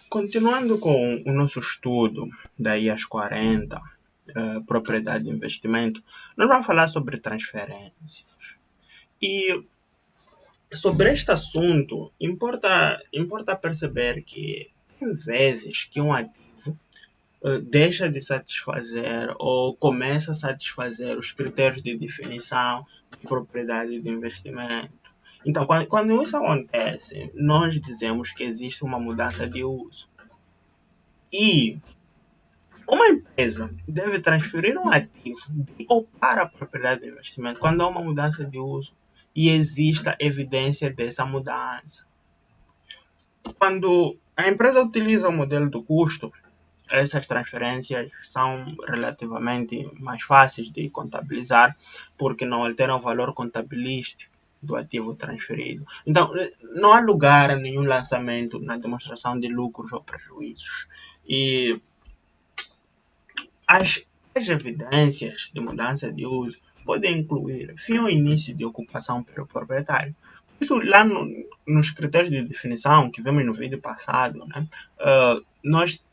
Continuando com o nosso estudo da IAS 40, propriedade de investimento, nós vamos falar sobre transferências. E sobre este assunto, importa perceber que tem vezes que um ativo deixa de satisfazer ou começa a satisfazer os critérios de definição de propriedade de investimento. Então, quando isso acontece, nós dizemos que existe uma mudança de uso. E uma empresa deve transferir um ativo de ou para a propriedade de investimento quando há uma mudança de uso e exista evidência dessa mudança. Quando a empresa utiliza o modelo do custo, essas transferências são relativamente mais fáceis de contabilizar porque não alteram o valor contabilístico do ativo transferido. Então, não há lugar a nenhum lançamento na demonstração de lucros ou prejuízos. E as evidências de mudança de uso podem incluir fim ou início de ocupação pelo proprietário. Isso lá nos critérios de definição que vimos no vídeo passado, né, nós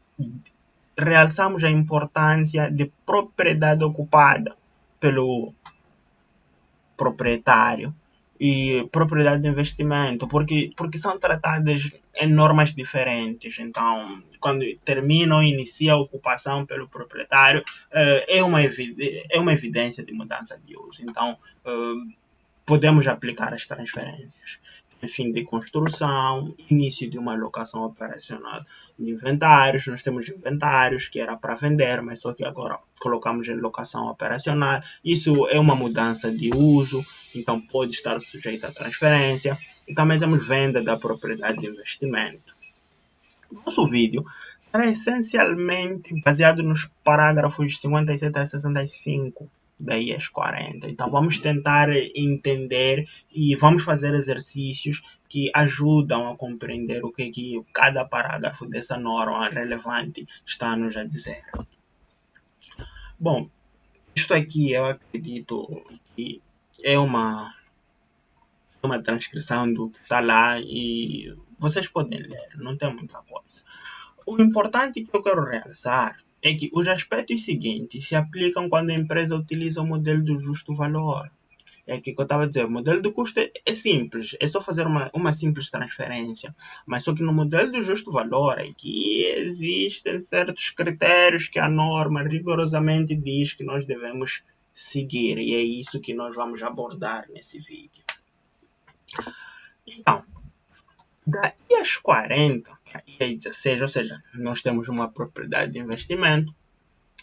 realçamos a importância de propriedade ocupada pelo proprietário e propriedade de investimento, porque são tratadas em normas diferentes. Então, quando termina ou inicia a ocupação pelo proprietário, é uma evidência de mudança de uso. Então, podemos aplicar as transferências. Fim de construção, início de uma locação operacional de inventários. Nós temos inventários que era para vender, mas só que agora colocamos em locação operacional. Isso é uma mudança de uso, então pode estar sujeito à transferência. E também temos venda da propriedade de investimento. Nosso vídeo era essencialmente baseado nos parágrafos 57 a 65 da IAS 40. Então vamos tentar entender e vamos fazer exercícios que ajudam a compreender o que cada parágrafo dessa norma relevante está a nos a dizer. Bom, isto aqui eu acredito que é uma transcrição do que está lá e vocês podem ler, não tem muita coisa. O importante que eu quero realçar é que os aspectos seguintes se aplicam quando a empresa utiliza o modelo do justo valor. É que eu estava a dizer, o modelo do custo é simples, é só fazer uma simples transferência. Mas só que no modelo do justo valor é que existem certos critérios que a norma rigorosamente diz que nós devemos seguir. E é isso que nós vamos abordar nesse vídeo. Então, daí às 40, e aí 16, ou seja, nós temos uma propriedade de investimento,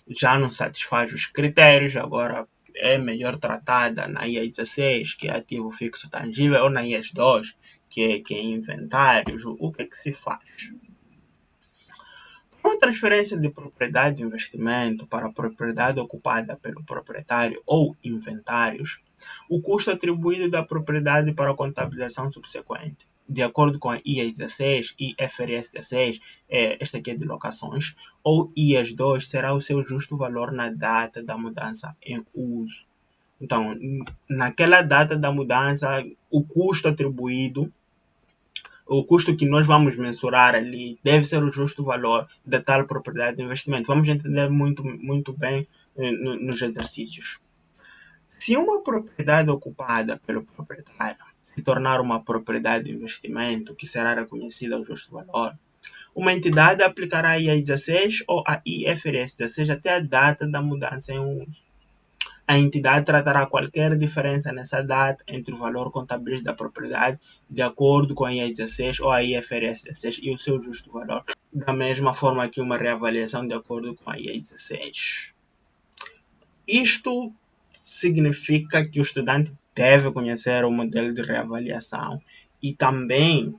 já não satisfaz os critérios, agora é melhor tratada na IAS 16, que é ativo fixo tangível, ou na IAS 2, que é inventários. O que se faz? Uma transferência de propriedade de investimento para a propriedade ocupada pelo proprietário ou inventários, o custo atribuído da propriedade para a contabilização subsequente, de acordo com a IAS 16 e FRS 16, esta aqui é de locações, ou IAS 2, será o seu justo valor na data da mudança em uso. Então, naquela data da mudança, o custo atribuído, o custo que nós vamos mensurar ali deve ser o justo valor da tal propriedade de investimento. Vamos entender muito bem nos exercícios. Se uma propriedade ocupada pelo proprietário se tornar uma propriedade de investimento que será reconhecida ao justo valor, uma entidade aplicará a IAS 16 ou a IFRS 16 até a data da mudança em uso. A entidade tratará qualquer diferença nessa data entre o valor contabilístico da propriedade, de acordo com a IAS 16 ou a IFRS 16 e o seu justo valor, da mesma forma que uma reavaliação de acordo com a IAS 16. Isto significa que o estudante deve conhecer o modelo de reavaliação e também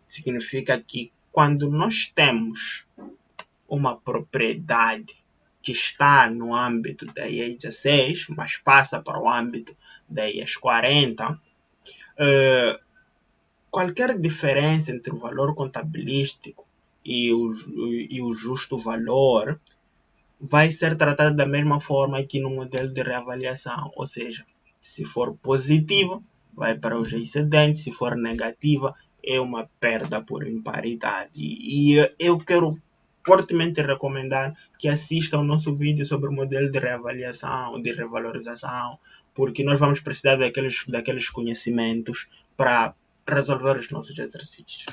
significa que quando nós temos uma propriedade que está no âmbito da IAS 16, mas passa para o âmbito da IAS 40, qualquer diferença entre o valor contabilístico e o justo valor vai ser tratada da mesma forma que no modelo de reavaliação, ou seja, se for positiva, vai para os excedentes, se for negativa, é uma perda por imparidade. E eu quero fortemente recomendar que assistam o nosso vídeo sobre o modelo de reavaliação, de revalorização, porque nós vamos precisar daqueles conhecimentos para resolver os nossos exercícios.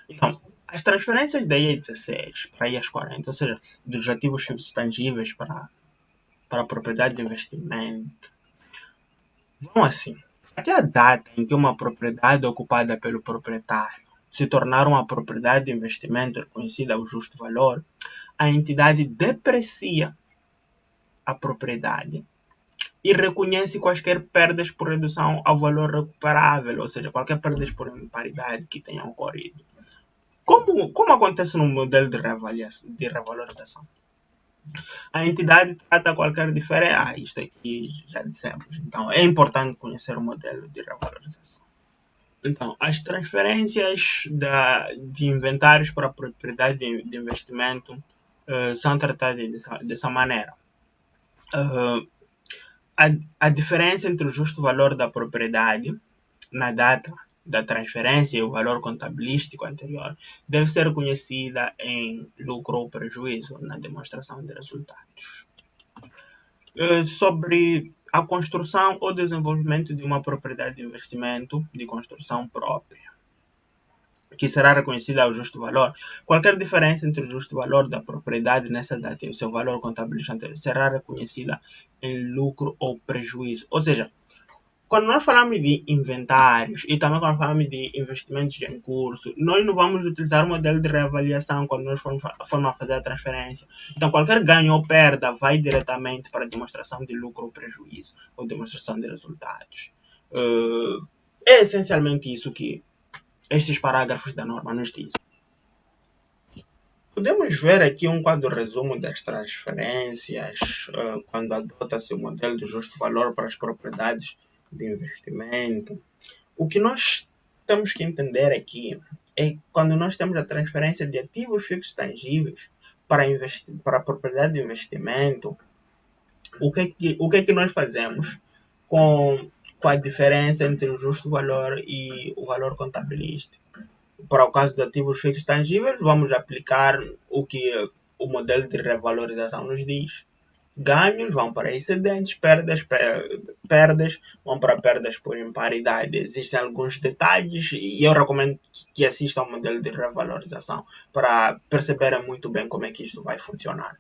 Então, as transferências da IA 16 para a IAS 40, ou seja, dos ativos fixos tangíveis para a propriedade de investimento, vão assim. Até a data em que uma propriedade ocupada pelo proprietário se tornar uma propriedade de investimento reconhecida ao justo valor, a entidade deprecia a propriedade e reconhece quaisquer perdas por redução ao valor recuperável, ou seja, qualquer perdas por imparidade que tenham ocorrido. Como acontece no modelo de revalorização? A entidade trata qualquer diferença. Isto aqui já dissemos. Então, é importante conhecer o modelo de revalorização. Então, as transferências de inventários para a propriedade de investimento são tratadas dessa maneira. A diferença entre o justo valor da propriedade na data da transferência e o valor contabilístico anterior deve ser reconhecida em lucro ou prejuízo na demonstração de resultados. Sobre a construção ou desenvolvimento de uma propriedade de investimento de construção própria, que será reconhecida ao justo valor. Qualquer diferença entre o justo valor da propriedade nessa data e o seu valor contabilístico anterior será reconhecida em lucro ou prejuízo. Ou seja, quando nós falamos de inventários e também quando falamos de investimentos em curso, nós não vamos utilizar o modelo de reavaliação quando nós formos a fazer a transferência. Então, qualquer ganho ou perda vai diretamente para a demonstração de lucro ou prejuízo, ou demonstração de resultados. É essencialmente isso que estes parágrafos da norma nos dizem. Podemos ver aqui um quadro resumo das transferências, quando adota-se o modelo de justo valor para as propriedades de investimento. O que nós temos que entender aqui é quando nós temos a transferência de ativos fixos tangíveis para a propriedade de investimento, o que é que nós fazemos com a diferença entre o justo valor e o valor contabilístico? Para o caso de ativos fixos tangíveis, vamos aplicar o que o modelo de revalorização nos diz. Ganhos vão para excedentes, perdas vão para perdas por imparidade. Existem alguns detalhes e eu recomendo que assistam ao modelo de revalorização para perceberem muito bem como é que isto vai funcionar.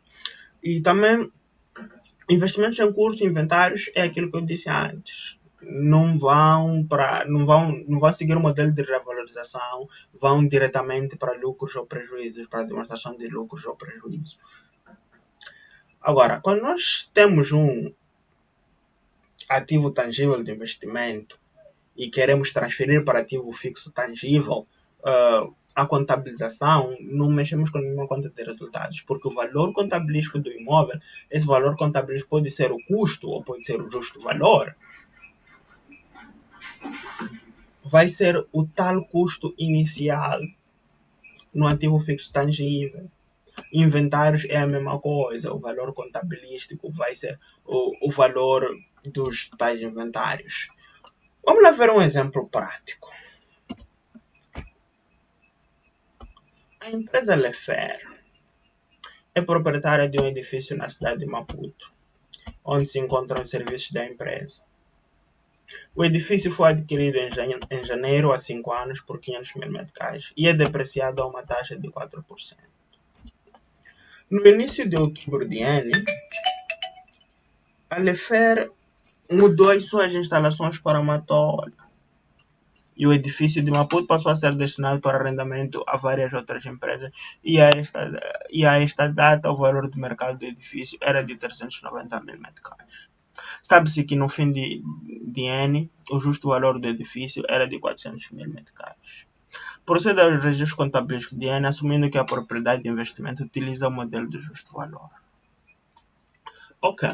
E também, investimentos em curso, inventários, é aquilo que eu disse antes. Não vão seguir o modelo de revalorização, vão diretamente para lucros ou prejuízos, para a demonstração de lucros ou prejuízos. Agora, quando nós temos um ativo tangível de investimento e queremos transferir para ativo fixo tangível, a contabilização, não mexemos com nenhuma conta de resultados, porque o valor contabilístico do imóvel, esse valor contabilístico pode ser o custo ou pode ser o justo valor, vai ser o tal custo inicial no ativo fixo tangível. Inventários é a mesma coisa, o valor contabilístico vai ser o valor dos tais inventários. Vamos lá ver um exemplo prático. A empresa Lefer é proprietária de um edifício na cidade de Maputo, onde se encontram os serviços da empresa. O edifício foi adquirido em janeiro há 5 anos por 500 mil meticais e é depreciado a uma taxa de 4%. No início de outubro de ano, a Lefer mudou as suas instalações para Matola e o edifício de Maputo passou a ser destinado para arrendamento a várias outras empresas e a esta data o valor de mercado do edifício era de 390 mil meticais. Sabe-se que no fim de ano o justo valor do edifício era de 400 mil meticais. Proceda aos registros contabilísticos de ano assumindo que a propriedade de investimento utiliza o modelo de justo valor. Ok.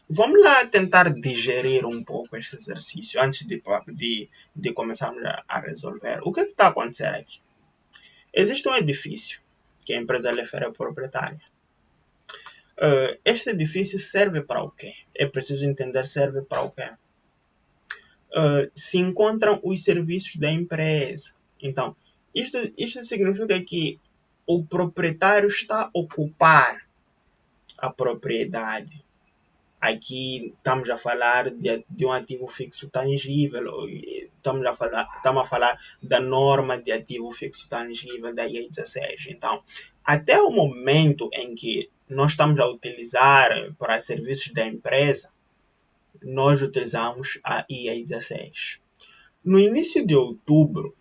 Vamos lá tentar digerir um pouco este exercício antes de começarmos a resolver. O que está acontecendo aqui? Existe um edifício que a empresa Lefer é proprietária. Este edifício serve para o quê? É preciso entender serve para o quê. se encontram os serviços da empresa. Então, isto significa que o proprietário está a ocupar a propriedade. Aqui estamos a falar de um ativo fixo tangível, estamos a falar da norma de ativo fixo tangível da IE 16. Então, até o momento em que nós estamos a utilizar para serviços da empresa, nós utilizamos a IE 16. No início de outubro,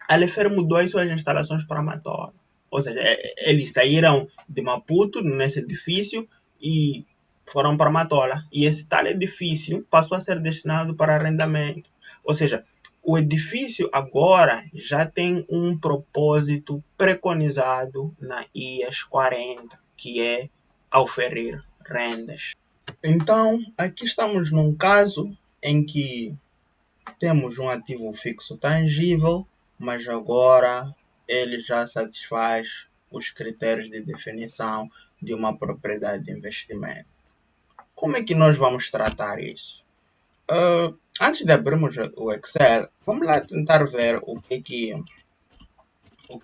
a Lefer mudou as suas instalações para Matola. Ou seja, eles saíram de Maputo, nesse edifício, e foram para Matola. E esse tal edifício passou a ser destinado para arrendamento. Ou seja, o edifício agora já tem um propósito preconizado na IAS 40, que é oferir rendas. Então, aqui estamos num caso em que temos um ativo fixo tangível, mas agora ele já satisfaz os critérios de definição de uma propriedade de investimento. Como é que nós vamos tratar isso? Antes de abrirmos o Excel, vamos lá tentar ver o que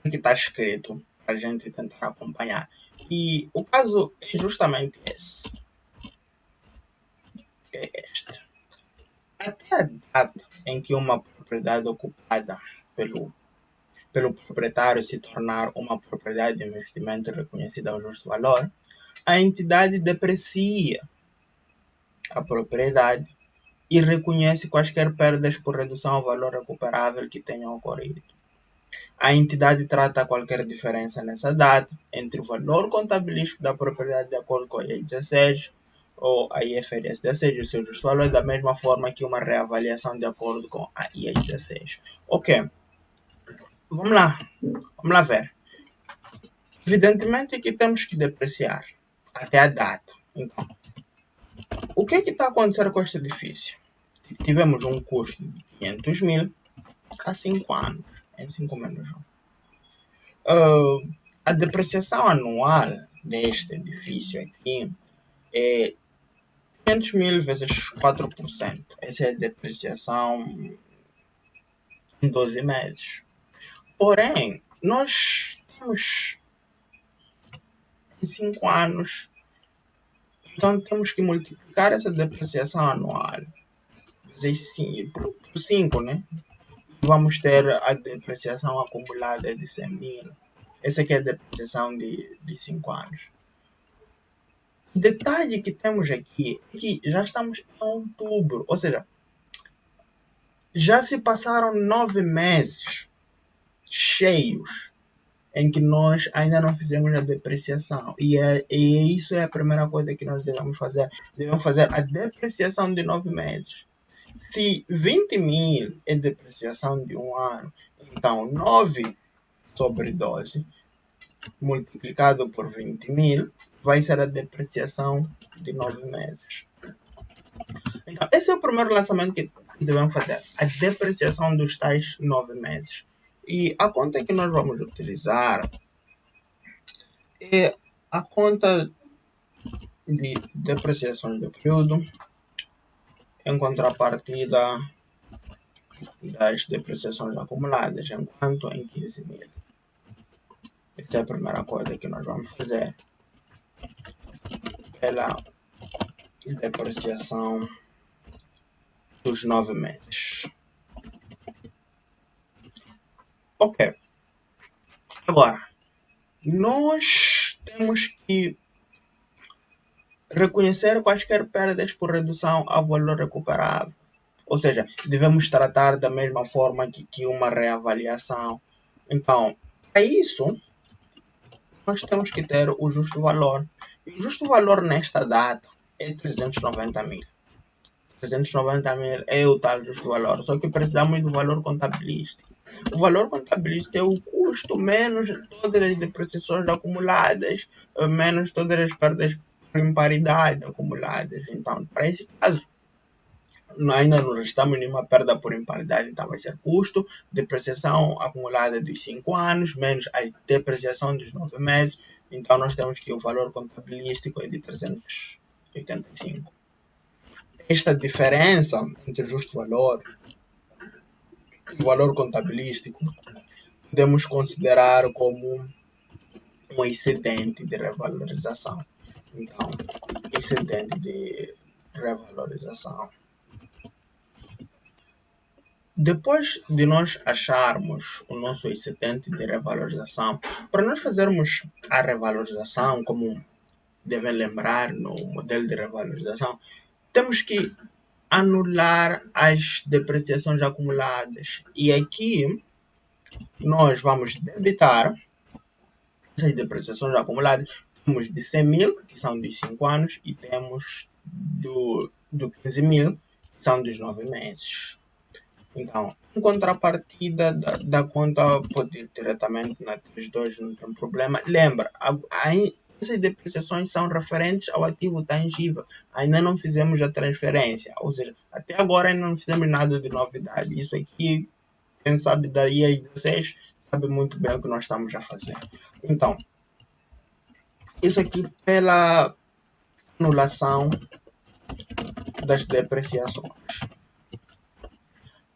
está escrito para a gente tentar acompanhar. E o caso é justamente esse. É este. Até a data em que uma propriedade ocupada pelo proprietário se tornar uma propriedade de investimento reconhecida ao justo valor, a entidade deprecia a propriedade e reconhece quaisquer perdas por redução ao valor recuperável que tenham ocorrido. A entidade trata qualquer diferença nessa data entre o valor contabilístico da propriedade de acordo com a IE 16 ou a IFRS 16 e o seu justo valor da mesma forma que uma reavaliação de acordo com a IE 16. Ok, vamos lá ver. Evidentemente que temos que depreciar até a data. Então, o que está acontecendo com este edifício? Tivemos um custo de 500 mil há 5 anos, em 5 menos 1. A depreciação anual deste edifício aqui é 500 mil vezes 4%. Essa é a depreciação em 12 meses. Porém, nós temos em 5 anos, então temos que multiplicar essa depreciação anual por 5, né? Vamos ter a depreciação acumulada de 100 mil. Essa aqui é a depreciação de 5 anos. O detalhe que temos aqui é que já estamos em outubro, ou seja, já se passaram 9 meses cheios em que nós ainda não fizemos a depreciação. E isso é a primeira coisa que nós devemos fazer. Devemos fazer a depreciação de 9 meses. Se 20 mil é depreciação de um ano, então 9 sobre 12 multiplicado por 20 mil vai ser a depreciação de 9 meses. Então, esse é o primeiro lançamento que devemos fazer, a depreciação dos tais 9 meses. E a conta que nós vamos utilizar é a conta de depreciações do período em contrapartida das depreciações acumuladas, enquanto em 15 mil. Essa é a primeira coisa que nós vamos fazer pela depreciação dos 9 meses. Ok. Agora, nós temos que reconhecer quaisquer perdas por redução ao valor recuperável. Ou seja, devemos tratar da mesma forma que uma reavaliação. Então, para isso, nós temos que ter o justo valor. E o justo valor nesta data é 390 mil. 390 mil é o tal justo valor, só que precisamos do valor contabilístico. O valor contabilístico é o custo menos todas as depreciações acumuladas, menos todas as perdas por imparidade acumuladas. Então, para esse caso, ainda não restamos nenhuma perda por imparidade, então vai ser custo, depreciação acumulada dos 5 anos, menos a depreciação dos 9 meses, então nós temos que o valor contabilístico é de 385. esta diferença entre o justo valor e o valor contabilístico podemos considerar como um excedente de revalorização. Então, excedente de revalorização. Depois de nós acharmos o nosso excedente de revalorização, para nós fazermos a revalorização, como devem lembrar no modelo de revalorização, temos que anular as depreciações acumuladas. E aqui nós vamos debitar essas depreciações acumuladas. Temos de 100 mil, que são dos 5 anos, e temos do 15 mil, que são dos 9 meses. Então, em contrapartida da conta, pode ir diretamente na 32, não tem problema. Lembra, essas depreciações são referentes ao ativo tangível. Ainda não fizemos a transferência, ou seja, até agora ainda não fizemos nada de novidade. Isso aqui, quem sabe da IAS 16, sabe muito bem o que nós estamos a fazer. Então, isso aqui pela anulação das depreciações.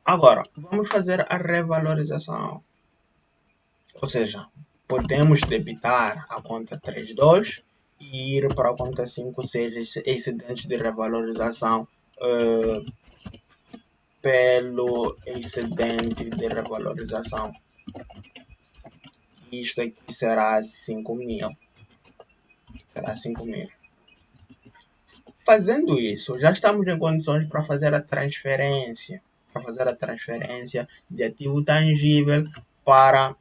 Agora, vamos fazer a revalorização. Ou seja, podemos debitar a conta 32 e ir para a conta 5, seja excedente de revalorização pelo excedente de revalorização. Isto aqui será 5 mil. Será 5 mil. Fazendo isso, já estamos em condições para fazer a transferência. Para fazer a transferência de ativo tangível para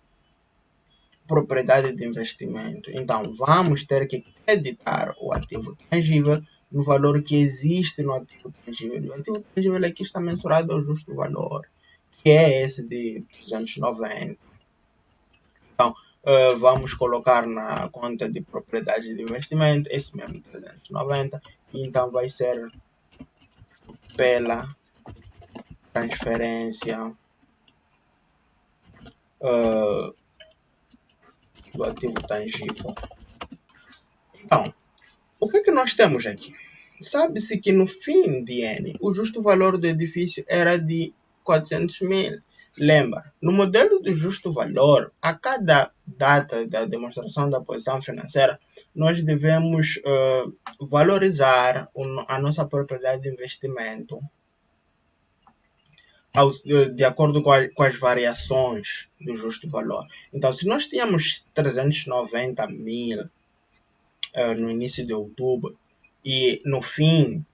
propriedade de investimento. Então, vamos ter que creditar o ativo tangível no valor que existe no ativo tangível. O ativo tangível aqui está mensurado ao justo valor, que é esse de 290. Então, vamos colocar na conta de propriedade de investimento esse mesmo 390. Então, vai ser pela transferência do ativo tangível. Então, o que nós temos aqui? Sabe-se que no fim de N, o justo valor do edifício era de 400 mil. Lembra, no modelo do justo valor, a cada data da demonstração da posição financeira, nós devemos valorizar a nossa propriedade de investimento de acordo com as variações do justo valor. Então, se nós tínhamos 390 mil no início de outubro e no fim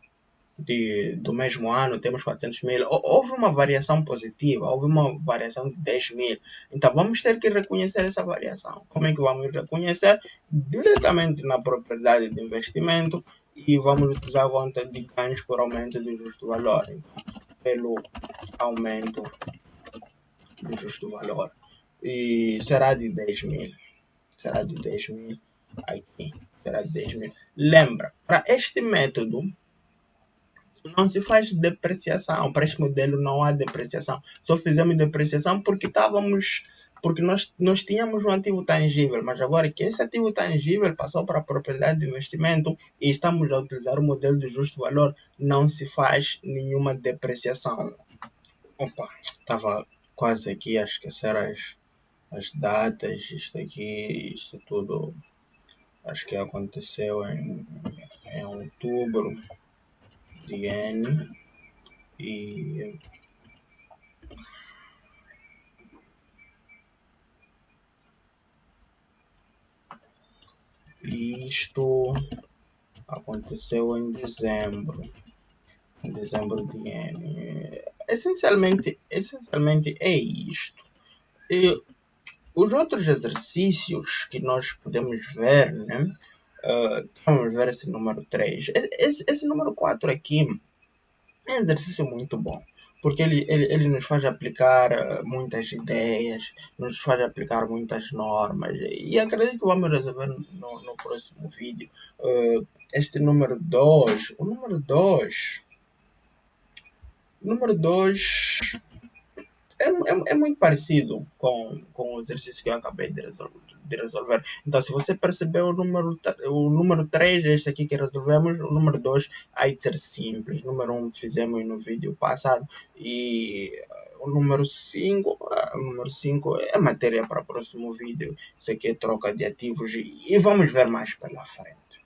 do mesmo ano temos 400 mil, houve uma variação positiva, houve uma variação de 10 mil. Então, vamos ter que reconhecer essa variação. Como é que vamos reconhecer? Diretamente na propriedade de investimento e vamos utilizar a conta de ganhos por aumento do justo valor. Então, pelo aumento do justo valor. E será de 10 mil. Será de 10 mil aqui. Será de 10 mil. Lembra, para este método, não se faz depreciação. Para este modelo não há depreciação. Só fizemos depreciação porque nós tínhamos um ativo tangível, mas agora que esse ativo tangível passou para a propriedade de investimento e estamos a utilizar o modelo de justo valor, não se faz nenhuma depreciação. Opa, estava quase aqui a esquecer as datas. Isto tudo acho que aconteceu em outubro de N e isto aconteceu em dezembro de N. Essencialmente é isto. E os outros exercícios que nós podemos ver, né? Vamos ver esse número 3. Esse número 4 aqui é um exercício muito bom, porque ele nos faz aplicar muitas ideias, nos faz aplicar muitas normas, e acredito que vamos resolver no próximo vídeo. Este número 2, o número 2 é muito parecido com o exercício que eu acabei de resolver. Então, se você perceber o número 3, este aqui que resolvemos, o número 2 aí de ser simples. O número 1 fizemos no vídeo passado e o número 5 é matéria para o próximo vídeo. Isso aqui é troca de ativos e vamos ver mais pela frente.